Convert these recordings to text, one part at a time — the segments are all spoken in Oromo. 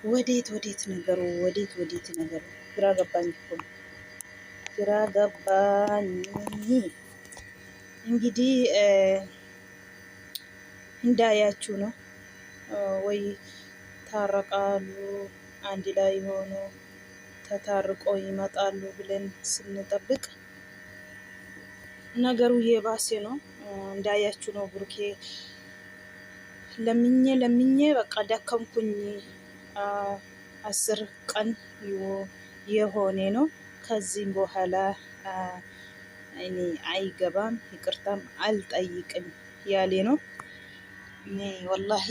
ወዴት ነገሩ ወዴት ነገሩ ግራ ገባኝ እኮ ግራ ገባኝ። እንግዲህ እንዳያችሁ ነው ወይ ታረቃሉ አንድ ላይ ሆኖ ተታርቆ ይመጣሉ ብለን ስንጠብቅ ነገሩ የባሰ ነው። እንዳያችሁ ነው ብሩኬ ለምኜ በቃ ደከምኩኝ። 10 ቀን የሆነ ነው። ከዚህም በኋላ እኔ አይገባም ይቅርታም አልጠይቅም ያለ ነው። እኔ ወላሂ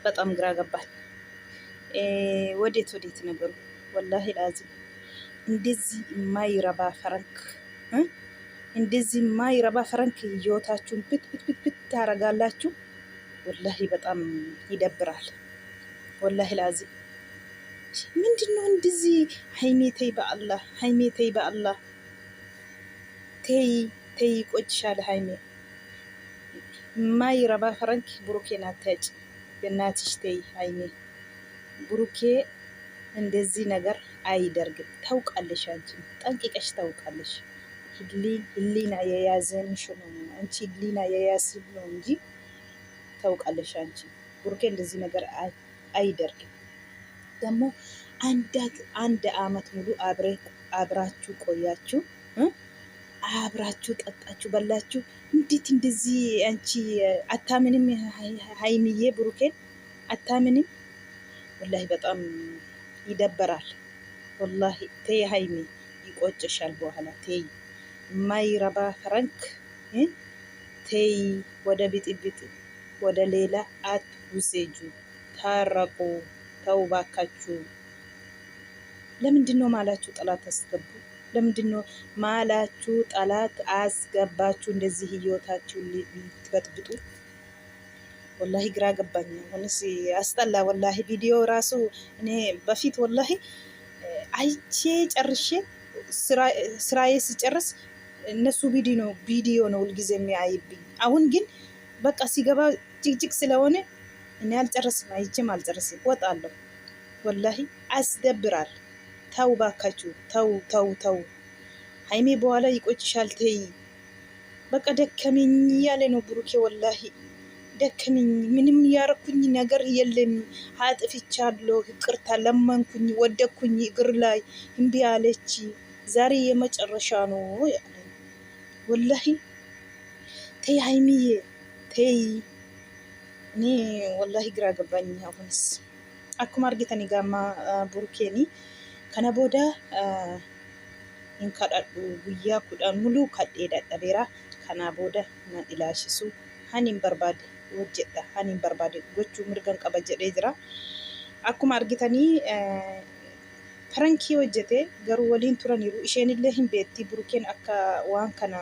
በጣም ግራ ገባኝ። ወዴት ነገሩ ወላሂ ላዚም እንደዚህ የማይረባ ፈረንክ እንደዚህ የማይረባ ፈረንክ ህይወታችሁን ብት ታረጋላችሁ። ወላሂ በጣም ይደብራል። ወላሂ ላዚም ምንድነው እንደዚህ? ሀይሜ ተይ በአላህ ሀይሜ ተይ በአላህ ተይ ቆጭሻል ሀይሜ። የማይረባ ፈረንክ ብሩኬን አታጭ በእናትሽ ተይ ሀይሜ። ብሩኬ እንደዚህ ነገር አይደርግም። ታውቃለሽ፣ አንቺ ጠንቅቀሽ ታውቃለሽ። ህሊና የያዘንሽ ነው አንቺ ህሊና የያዝሽ ነው እንጂ ታውቃለሽ አንቺ። ብሩኬ እንደዚህ ነገር አይደርግም። ደግሞ አንድ አመት ሙሉ አብራችሁ ቆያችሁ፣ አብራችሁ ጠጣችሁ፣ በላችሁ። እንዴት እንደዚህ አንቺ አታምንም? ሀይሚዬ ብሩኬን አታምንም? ወላሂ በጣም ይደበራል። ወላሂ ተይ ሀይሚ ይቆጭሻል። በኋላ ተይ የማይረባ ፈረንክ ተይ። ወደ ብጥብጥ ወደ ሌላ አትውሰጁ። ታረቁ። ተው ባካችሁ። ለምንድነው ማላችሁ ጠላት አስገቡ? ለምንድነው ማላችሁ ጠላት አስገባችሁ? እንደዚህ ህይወታችሁ ልትበጥብጡ። ወላሂ ግራ ገባኝ። አሁንስ አስጠላ። ወላሂ ቪዲዮ ራሱ እኔ በፊት ወላሂ አይቼ ጨርሼ ስራዬ ስጨርስ እነሱ ቪዲዮ ነው ሁልጊዜ የሚያይብኝ። አሁን ግን በቃ ሲገባ ጭቅጭቅ ስለሆነ እኔ አልጨርስም፣ አይቼም አልጨርስም፣ ወጣለሁ። ወላሂ አስደብራል። ተው ባካችሁ፣ ተው። ሀይሜ በኋላ ይቆጭሻል። ተይ በቃ ደከመኝ ያለ ነው ብሩኬ። ወላሂ ደከመኝ፣ ምንም ያረኩኝ ነገር የለም። አጥፍቻለሁ፣ ይቅርታ ለመንኩኝ፣ ወደኩኝ እግር ላይ እምቢ አለች። ዛሬ የመጨረሻ ነው ያለ። ወላሂ ተይ ሀይሚዬ ተይ። እኔ ወላሂ ግራ ገባኝ። አሁንስ አኩማ አርጊተኒ ጋማ ቡሩኬኒ ከነ ቦዳ እንካዳዱ ጉያ ኩዳን ሙሉ ካዴ ዳደቤራ ከና ቦዳ ና ኢላሽሱ ሀኒን በርባድ ወጀዳ ሀኒን በርባድ ጎቹ ምርገን ቀበጀዴ ጅራ አኩማ አርጊተኒ ፈረንኪ ወጀቴ ገሩ ወሊን ቱረኒሩ ኢሼንሌ ሂን ቤቲ ቡሩኬን አካ ዋን ከና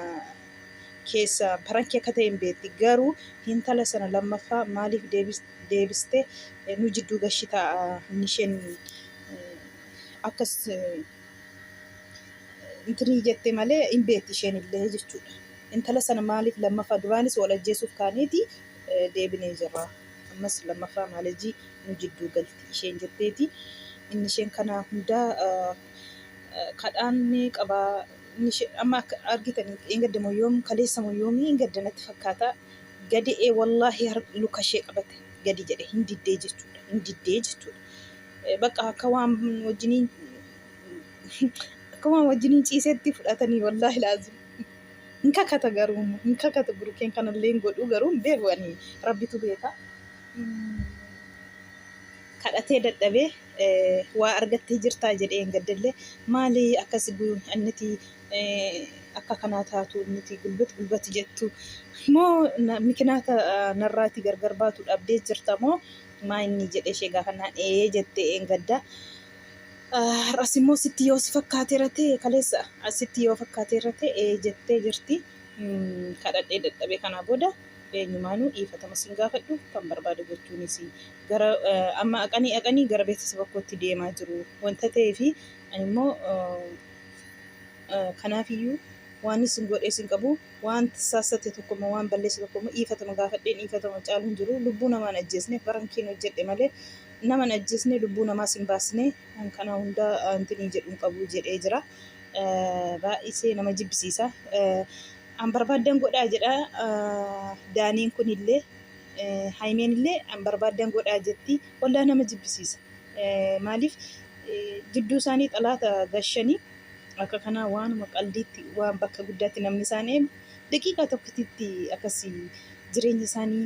keessa parankii akka ta'e hin beekti. Garuu intala sana lammaffaa maaliif deebiste nu jidduu gashita isheen akkas intini jette malee hin beekti isheen illee jechuudha. Intala sana maaliif lammaffaa duraanis wal ajjeesuuf kaaniiti deebinee jirra. Ammas lammaffaa maalajii nu jidduu galti isheen jetteeti. Inni isheen kana hundaa kadhaan qabaa. amma argitanii engadamo yoom kaleessamo yoomii engaddanatti fakkaata. Gadi wallahi lukashee qabate gadi jedhe hin diddee jechuudha. Bakka akka waan wajjiniin ciisetti fudhatanii wallahi laazim hin kakata burukeen kanallee godhu garuu hin beeku. Ani rabbitu beeka. kadhatee dadhabee waa argattee jirtaa jedhee engaddallee maali akkas annati akka kanaa taatu nuti gulbati jettu moo mikinaata narraati gargar baatu dhabdee jirta moo maa inni jedhee ishee gaafannaan jettee engadda. As immoo sitti yoo si fakkaateera ta'e kaleessa asitti yoo fakkaateera ta'e jettee jirti. Kadhadhee dadhabee kanaa booda eenyumaanuu dhiifatama siin gaafadhu kan barbaade gochuunis gara amma aqanii gara beeksisa bakkootti deemaa jiru wanta ta'eef ani immoo kanaafiyyuu waan isin godhee isin qabu waan sassate tokko waan balleesse tokko dhiifatama gaafadheen dhiifatama caalu hin jiru. Lubbuu namaan ajjeesne barankiin hojjedhe malee naman ajjeesne lubbuu namaas hin baasne kana hunda antinii jedhuun qabu jedhee jira. Baay'isee nama jibbisiisa. An barbaadan godhaa jedha. Daaniin kunillee Haimeen illee an barbaadan godhaa jetti. Waldaa nama jibbisiisa. Maaliif jidduu isaanii xalaata gashanii akka kanaa waanuma qaldiitti waan bakka guddaatti namni isaanii daqiiqaa tokkotti akkasii jireenya isaanii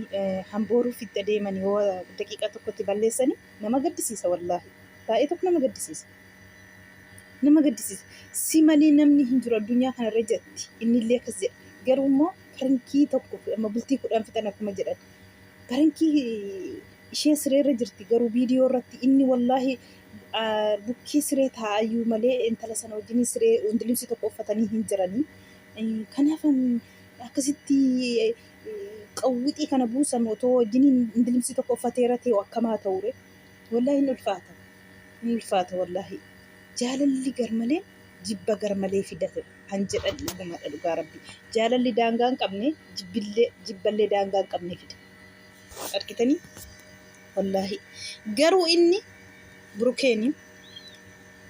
hambooruuf itti adeemanii yoo daqiiqaa tokkotti balleessanii nama gaddisiisa wallaahi. Baay'ee tokko nama gaddisiisa. Nama gaddisiisa. Si malee namni hin jiru addunyaa kanarra jetti. Innillee akkas jedha. Garuu immoo barankii tokko amma bultii 10 fixan akkuma jedhan. Barankii ishee sireerra jirti garuu viidiyoo irratti inni wallaahi bukkee siree taa'ayyuu malee intala sana wajjin siree indilimsi tokko uffatanii hin jiranii. Kanaaf akkasitti qawwixii kana buusan otoo wajjin indilimsi tokko uffateera ta'e akkamaa ta'ure. Wallaahi hin ulfaata. Hin ulfaata wallaahi. Jaalalli garmalee jibba garmalee fidate kan jedhan dhugumadha dhugaa rabbi. Jaalalli daangaa hin qabne jibballee daangaa hin qabne fida. Argitanii? Wallaahi. Garuu inni Burukeeni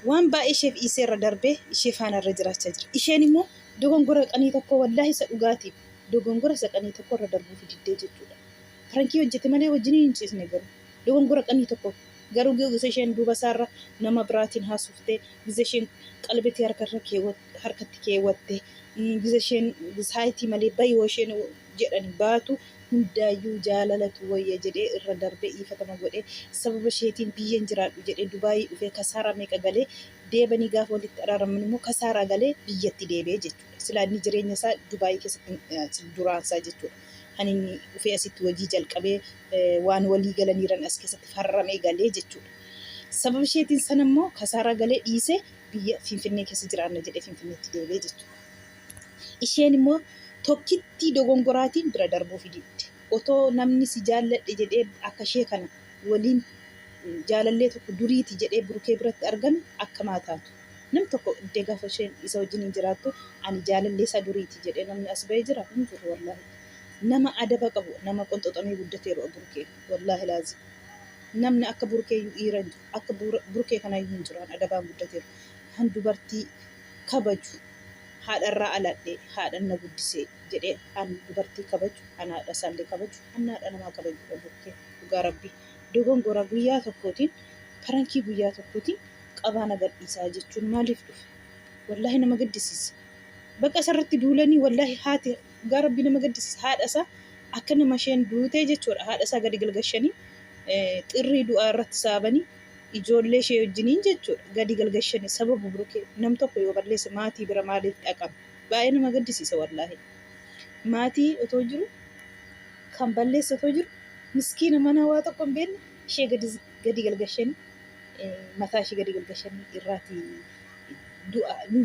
waan baay'ee isheef dhiisee irra darbee ishee faana irra jiraachaa jira. Isheen immoo dogongora qanii tokko wallaahi isa dhugaatiif dogongora isa qanii tokko irra darbuuf diddee jechuudha. Farankii hojjete malee wajjin hin ciisne garuu dogongora qanii tokko garuu gisa isheen duuba isaarra nama biraatiin haasuuftee gisa isheen qalbitii harkatti keewwattee gisa isheen saayitii malee bayyoo isheen jedhani baatu hundaayyuu jaalalatu wayya jedhee irra darbee dhiifatama godhee sababa isheetiin biyyeen jiraadhu jedhee Dubaayii dhufee kasaaraa meeqa galee deebanii gaafa walitti araaraman immoo kasaaraa galee biyyatti deebi'ee jechuudha. Silaa inni jireenya isaa Dubaayii keessatti duraansaa jechuudha. Kan inni dhufee asitti hojii jalqabee waan walii galaniiran as keessatti farramee galee jechuudha. Sababa isheetiin sana immoo kasaaraa galee dhiisee biyya Finfinnee keessa jiraanna jedhee Finfinneetti deebi'ee jechuudha. Isheen immoo tokkitti dogongoraatiin bira darbuu fididde. Otoo namni si jaalladhe jedhee akka ishee kana waliin jaalallee tokko duriiti jedhee Burukee biratti argame akkamaa taatu. Namni tokko iddoo gaafa isheen isa wajjin hin jiraattu ani jaalallee isa duriiti jedhee namni as bahee jira hin jiru wallaahi. Nama adaba qabu nama qonxoxamee guddateeru Burukee wallaahi laazim. Namni akka Burukee dhiira hin jiru akka Burukee kana hin jiru adabaan guddateeru. Han dubartii kabaju. Haadharraa aladhee haadhan na guddisee jedhee an dubartii kabaju an haadha isaallee kabaju an haadha namaa kabaju Burukee dhugaa rabbii dogongora guyyaa tokkootiin farankii guyyaa tokkootiin qabaan agarsiisaa jechuun maaliif dhufe wallaahi nama gaddisiisa. Bakka isarratti duulanii wallaahi haati dhugaa rabbii nama gaddisiisa. Haadha isaa akka nama isheen duutee jechuudha. Haadha isaa gadi galgashanii xirrii du'aa irratti saabanii ijoollee ishee wajjiniin jechuudha gadi galgashanii sababa Burukee nam tokko yoo balleesse maatii bira maaliif dhaqama? Baay'ee nama gaddisiisa wallaahi. Maatii otoo jiru kan balleesse otoo jiru miskiina mana waa tokko hin beekne ishee gadi galgashanii mataa ishee gadi galgashanii irraati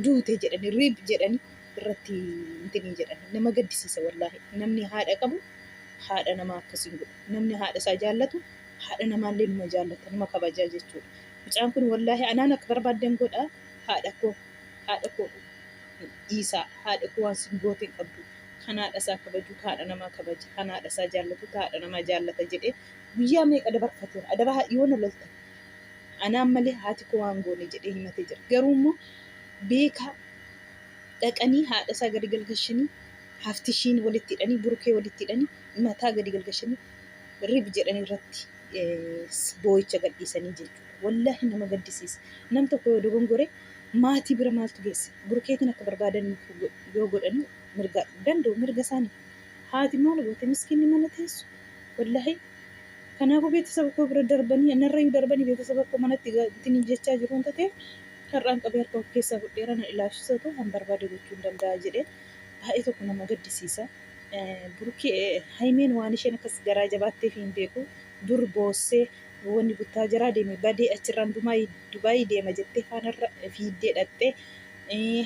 duute jedhanii riib jedhanii irratti intinii jedhanii nama gaddisiisa wallaahi. Namni haadha qabu haadha namaa akkasiin godhu. Namni haadha isaa jaallatu haadha namaallee nama jaallata nama kabajaa jechuudha. Mucaan kun wallaahi anaan akka barbaadan godhaa haadha koo dhiisaa haadha koo waan sin goote hin qabdu kan haadha isaa kabaju haadha namaa kabaja kan haadha isaa jaallatu haadha namaa jaallata jedhee guyyaa meeqa dabarfateera. Adaba yoo na lolta anaan malee haati koo waan goone jedhee himatee jira. Garuu immoo beekaa dhaqanii haadha isaa gadi galgashanii haftishiin walitti hidhanii Burukee walitti hidhanii mataa gadi galgashanii rib jedhanii irratti boo'icha gadhiisanii jechuudha. Wallaahi nama gaddisiisa. Nam tokko yoo dogongore maatii bira maaltu geesse? Burukeetiin akka barbaadan yoo godhanii mirga danda'u mirga isaanii. Haati maal goote miskiinni mana teessu. Wallaahi kanaafuu beeksisa koo bira darbanii narrayyuu darbanii beeksisa koo manatti ittiin jechaa jiru wanta ta'eef har'aan qabee harka of keessaa fudheera na ilaashisa han barbaade gochuu hin danda'a jedhee baay'ee tokko nama gaddisiisa. Burukee Haimeen waan isheen akkas garaa jabaatteef hin beeku dur boossee wanni buttaa jiraa deeme badee achirraan Dubaayii deema jettee faanarra fiiddee dhattee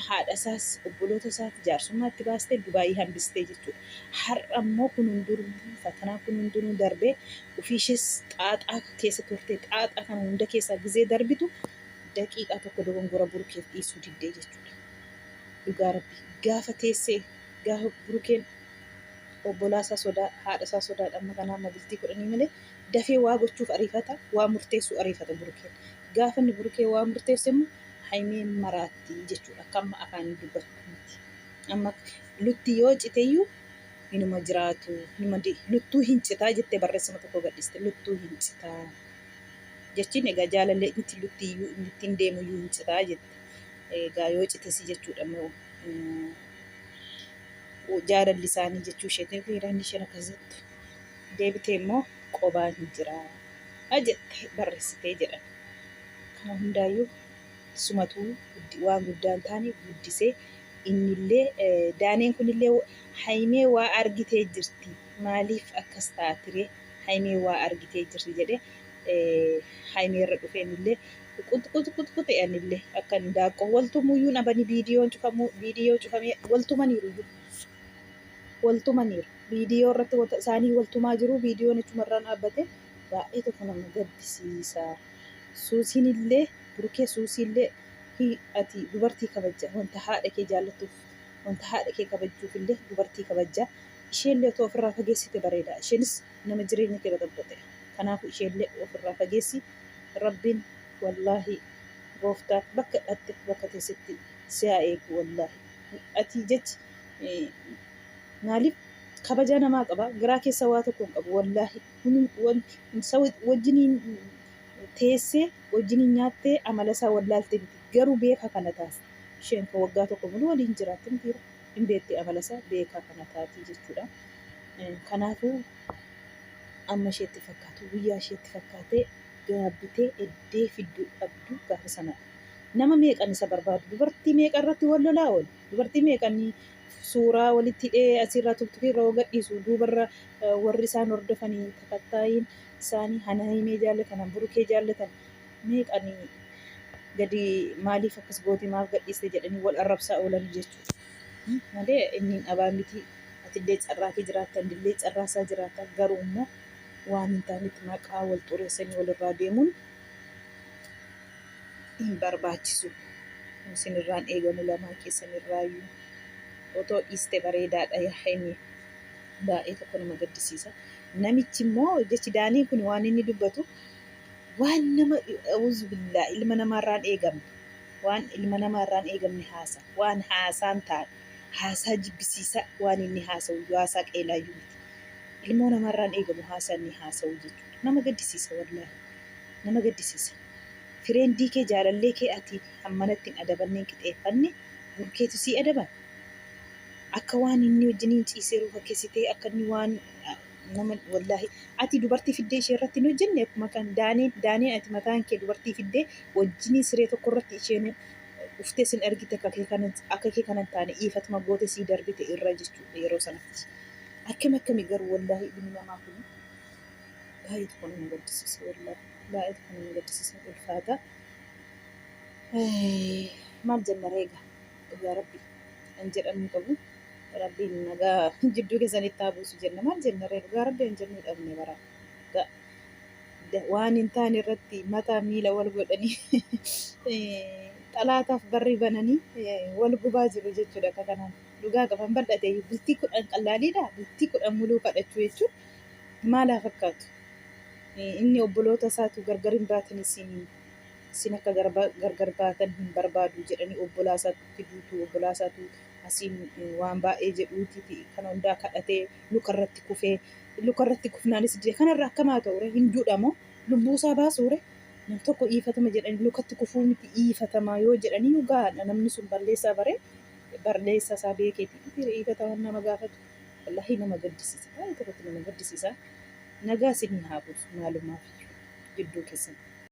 haadha isaas obboloota isaati jaarsummaatti baastee Dubaayii hambistee jechuudha. Har'a ammoo kun hunduruu fatanaa kun hunduruu darbee ofiishees xaaxaa keessa turtee xaaxaa kana hunda keessaa gizee darbitu daqiiqaa tokko dogongora Burukeef dhiisuu diddee jechuudha. Dhugaa rabbii gaafa teessee gaafa burukeen obbolaasaa sodaa haadhasaa sodaa amma kanaa bultii kudhanii malee dafee waa gochuuf ariifata waa murteessu ariifata burukeen. Gaafa inni burukee waa murteesse immoo haymeen maraatti jechuudha akka amma afaanii dubbatu miti. Amma lutti yoo citeeyyuu inuma jiraatu luttuu hin citaa jettee barreessama tokko gadhiste luttuu hin citaa jechiin egaa jaalallee itti lutti iyyuu ittiin deemu iyyuu hin citaa jette. Egaa yoo citesi jechuudha moo jaalalli isaanii jechuu isheetiin fiiraan isheen akkasitti deebitee immoo qobaan hin jiraa jette barreessitee jedhan. Kana hundaayyuu sumatuu waan guddaan taane guddisee innillee daaneen kunillee haymee waa argitee jirti maaliif akkas taatire haymee waa argitee jirti jedhee haymee irra dhufeenillee quxquxquxquxe anillee akka indaaqqoo waltumuyyuu nabani viidiyoo cufamee waltumaniiru viidiyoo irratti isaanii waltumaa jiru viidiyoon achumarraan dhaabbate baay'ee tokko nama gaddisiisa. Suusiinillee burukee suusiillee ati dubartii kabajja wanta haadha kee jaallattuuf wanta haadha kee kabajuufillee dubartii kabajja isheellee otoo ofirraa fageessite bareeda isheenis nama jireenya kee baxabbaxe kanaafuu isheellee ofirraa fageessi rabbiin wallaahi gooftaa bakka dhatte bakka teessetti si haa eegu wallaahi ati jechi maaliif kabaja namaa qaba garaa keessa waa tokko hin qabu wallaahi wajjiniin teessee wajjiniin nyaattee amala isaa wallaaltee miti garuu beekaa kana taasi isheen kan waggaa tokko mulu waliin jiraatti miti hin beekte amala isaa beekaa kana taati jechuudha. Kanaafuu amma isheetti fakkaatu guyyaa isheetti fakkaatee gaabbitee eddee fidduu dhabdu gaafa sanadha. Nama meeqan isa barbaadu dubartii meeqa irratti wal lolaa oolu dubartii meeqan suuraa walitti hidhee asirraa tuktukii irra gadhiisu duubarra warri isaan hordofanii takattaayin isaanii haymee jaallatan burukee jaallatan meeqanii gadi maaliif akkas gootii maaf gadhiiste jedhanii wal arrabsaa oolan jechuudha. Malee inni dhabaa miti atillee carraakee jiraattan illee carraasaa jiraatan garuu immoo waan hin taanetti maqaa wal xureessanii walirraa deemuun hin barbaachisu. Isinirraan eegamu lamaa keessanirraayyuu otoo dhiiste bareedaadha yaa'anii baay'ee tokko nama gaddisiisa. Namichi immoo jechi daanii kun waan inni dubbatu waan nama uzubilaa ilma namaarraan eegamne waan ilma namaarraan eegamne haasa waan haasaan taane haasaa jibbisiisa waan inni haasa'u haasaa qeelaayyuu miti ilmoo namaarraan eegamu haasaa inni haasa'u jechuudha. Nama gaddisiisa wallaahi nama gaddisiisa. Fireendii kee jaalallee kee ati hammanatti hin adabannee qixeeffanne burkeetu sii adaban akka waan inni wajjiniin ciiseeru fakkeessitee akka inni waan nama wallaahi ati dubartii fiddee ishee irratti hin hojjenne akkuma kan daaneen ati mataan kee dubartii fiddee wajjinii siree tokko irratti isheen uftee sin argite akka kee kanan taane iifatuma goote sii darbite irra jechuudha yeroo sanatti. Akkami garuu wallaahi ilmi namaa kun baay'ee tokko nama gaddisiisa wallaahi baay'ee tokko nama gaddisiisa ulfaata. Maal jenna reega dhugaa rabbi hin jedhamu qabu. Rabbiin nagaa jidduu keessanitti haa buusu jenna maal jenna reega dhugaa rabbi hin jennu dhabne bara waan hin taane irratti mataa miila wal godhanii xalaataaf barri bananii wal gubaa jiru jechuudha. Akka kanaan dhugaa qaban bal'ate bultii 10 qallaaliidha bultii 10 muluu kadhachuu jechuun maalaa fakkaatu inni obboloota isaatu gargar hin baatin isin akka gargar baatan hin barbaadu jedhanii obbolaa isaatti fiduutu obbolaa isaatu asiin waan baay'ee jedhuuti kan hundaa kadhatee lukarratti kufnaanis kanarraa akkamaa ta'ure hinduudha moo lubbuusaa baasuure nam tokko iifatama jedhanii lukatti kufuu miti iifatamaa yoo jedhanii dhugaa namni sun balleessaa barleessa isaa beekeeti iifataman nama gaafatu wallaahi nama gaddisiisa baay'ee tokkotti nama gaddisiisa. Nagaa isin haa buusu maalumaaf jidduu keessan.